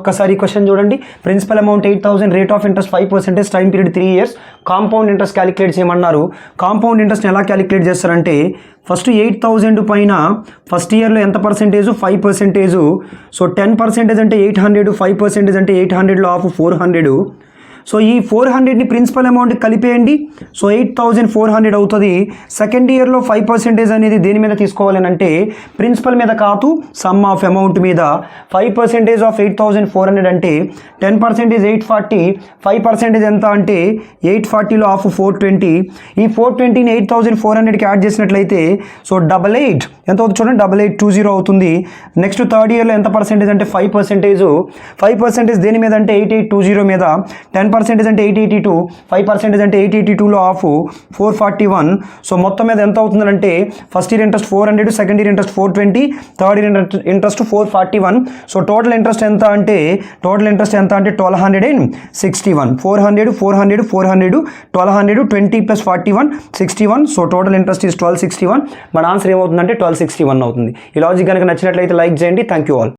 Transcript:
ఒక్కసారి క్వశ్చన్ చూడండి. Principal amount 8,000, rate of interest 5%, time period 3 years, compound interest calculate చేయమన్నారు. Compound ఇంట్రెస్ట్ని ఎలా క్యాలిక్యులేట్ చేస్తారంటే ఫస్ట్ 8,000 పైన ఫస్ట్ ఇయర్లో ఎంత పర్సెంటేజ్ 5%. సో 10% అంటే 800, 5% అంటే 800లో ఆఫ్ 400. సో ఈ 400ని ప్రిన్సిపల్ అమౌంట్ కలిపేయండి. సో 8,400 అవుతుంది. సెకండ్ ఇయర్లో 5% అనేది దేని మీద తీసుకోవాలని అంటే ప్రిన్సిపల్ మీద కాదు, సమ్ ఆఫ్ అమౌంట్ మీద. 5% ఆఫ్ 8,400 అంటే 10% 840, 5% ఎంత అంటే 840లో ఆఫ్ 420. ఈ 420ని 8,400కి యాడ్ చేసినట్లయితే సో 88 ఎంత అవుతుంది చూడండి, 8820 అవుతుంది. నెక్స్ట్ థర్డ్ ఇయర్లో ఎంత పర్సెంటేజ్ అంటే 5%. 5% దేని మీద అంటే 8820 మీద. 10% అంటే 882, 5% అంటే 882లో ఆఫ్ 441. సో మొత్తం మీద ఎంత అవుతుందంటే first year interest 400, second year interest 420, third year interest 441. So total interest ఎంత అంటే 1261. 400, 400, 400, 1200, 20 + 41, 61. So total interest is 1261. మన ఆన్సర్ ఏమవుతుందంటే 1261 అవుతుంది. ఈ లాజిక్ కనుక నచ్చినట్లయితే లైక్ చేయండి. Thank you all.